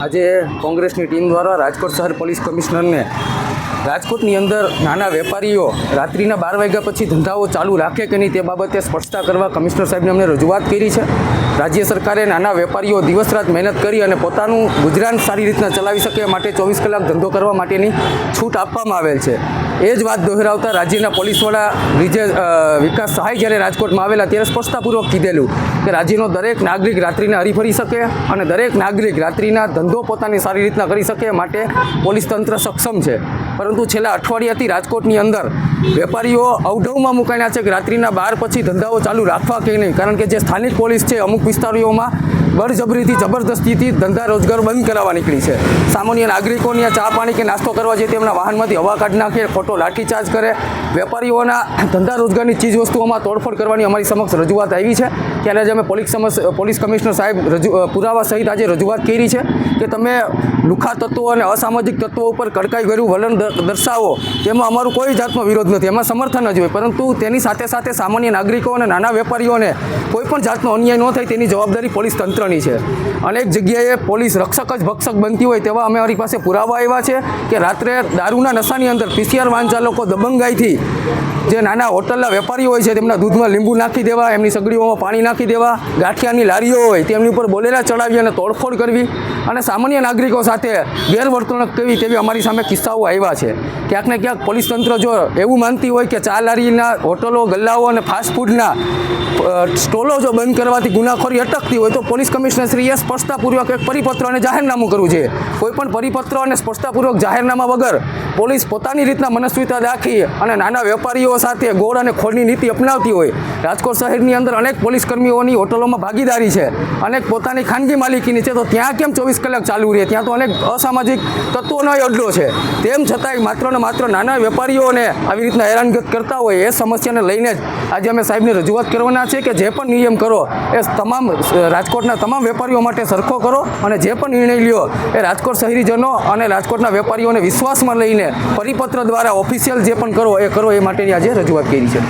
આજે કોંગ્રેસની ટીમ દ્વારા રાજકોટ શહેર પોલીસ કમિશનરને રાજકોટની અંદર નાના વેપારીઓ રાત્રિના 12 વાગ્યા પછી ધંધાઓ ચાલુ રાખે કે નહીં તે બાબતે સ્પષ્ટતા કરવા કમિશનર સાહેબને અમને રજૂઆત કરી છે। રાજ્ય સરકારે નાના વેપારીઓ દિવસ રાત મહેનત કરી અને પોતાનું ગુજરાન સારી રીતના ચલાવી શકે માટે 24 કલાક ધંધો કરવા માટેની છૂટ આપવામાં આવેલ છે। એ જ વાત દોહરાવતા રાજ્યના પોલીસ વડા વિકાસ સહાય જ્યારે રાજકોટમાં આવેલા ત્યારે સ્પષ્ટતાપૂર્વક કીધેલું કે રાજ્યનો દરેક નાગરિક રાત્રિના હરીફરી શકે અને દરેક નાગરિક રાત્રિના ધંધો પોતાની સારી રીતના કરી શકે માટે પોલીસ તંત્ર સક્ષમ છે। પરંતુ છેલ્લા અઠવાડિયાથી રાજકોટની અંદર વેપારીઓ અવઢવમાં મુકાયા છે કે રાત્રિના 12 પછી ધંધાઓ ચાલુ રાખવા કે નહીં, કારણ કે જે સ્થાનિક પોલીસ છે અમુક વિસ્તારોમાં બળજબરીથી જબરદસ્તીથી ધંધા રોજગાર બંધ કરાવવા નીકળી છે। સામાન્ય નાગરિકોને ચા પાણી કે નાસ્તો કરવા જે તેમના વાહનમાંથી હવા કાઢી નાખે, ખોટો લાઠીચાર્જ કરે, વેપારીઓના ધંધા રોજગારની ચીજ વસ્તુઓમાં તોડફોડ કરવાની અમારી સમક્ષ રજૂઆત આવી છે। ત્યારે જ અમે પોલીસ કમિશનર સાહેબ પુરાવા સહિત આજે રજૂઆત કરી છે કે તમે લુખા તત્વો અને અસામાજિક તત્વો ઉપર કડકાઈભર્યું વલણ દર્શાવો, તેમાં અમારું કોઈ જાતનો વિરોધ નથી, એમાં સમર્થન જ હોય, પરંતુ તેની સાથે સાથે સામાન્ય નાગરિકો અને નાના વેપારીઓને કોઈ પણ જાતનો અન્યાય ન થાય તેની જવાબદારી પોલીસ તંત્રની છે। અનેક જગ્યાએ પોલીસ રક્ષક જ ભક્ષક બનતી હોય તેવા અમારી પાસે પુરાવા આવ્યા છે કે રાત્રે દારૂના નશાની અંદર PCR વાહન ચાલકો દબંગાઈથી જે નાના હોટલના વેપારીઓ હોય છે તેમના દૂધમાં લીંબુ નાખી દેવા, એમની સગડીઓમાં પાણી નાખી દેવા, ગાંઠિયાની લારીઓ હોય તેમની ઉપર બોલેલા ચડાવી અને તોડફોડ કરવી અને સામાન્ય નાગરિકો સાથે ગેરવર્તણૂક કરવી તેવી અમારી સામે કિસ્સાઓ આવ્યા છે। ક્યાંક ને ક્યાંક પોલીસ તંત્ર જો એવું માનતી હોય કે ચા લારીના હોટલો, ગલ્લાઓ અને ફાસ્ટ ફૂડના સ્ટોલો જો બંધ કરવાથી ગુનાખોરી અટકતી હોય તો પોલીસ કમિશનરશ્રીએ સ્પષ્ટતાપૂર્વક એક પરિપત્ર અને જાહેરનામું કરવું છે। કોઈપણ પરિપત્ર અને સ્પષ્ટતાપૂર્વક જાહેરનામા વગર પોલીસ પોતાની રીતના મનસ્વીતા દાખી અને નાના વેપારીઓ સાથે ગોળ અને ખોળની નીતિ અપનાવતી હોય। રાજકોટ શહેરની અંદર અનેક પોલીસ કર્મીઓની હોટલોમાં ભાગીદારી છે, અનેક પોતાની ખાનગી માલિકીની છે, તો ત્યાં કેમ 24 કલાક ચાલુ રહે? ત્યાં તો અનેક અસામાજિક તત્વોનો અડ્ડો છે। તેમ છતાંય માત્ર ને માત્ર નાના વેપારીઓને આવી રીતના હેરાનગત કરતા હોય એ સમસ્યાને લઈને જ આજે અમે સાહેબને રજૂઆત કરવાના છે કે જે પણ નિયમ કરો એ તમામ રાજકોટના તમામ વેપારીઓ માટે સરખો કરો અને જે પણ નિર્ણય લ્યો એ રાજકોટ શહેરીજનો અને રાજકોટના વેપારીઓને વિશ્વાસમાં લઈને પરિપત્ર દ્વારા ઓફિશિયલ જે પણ કરો એ માટેની આજે રજૂઆત કરી છે।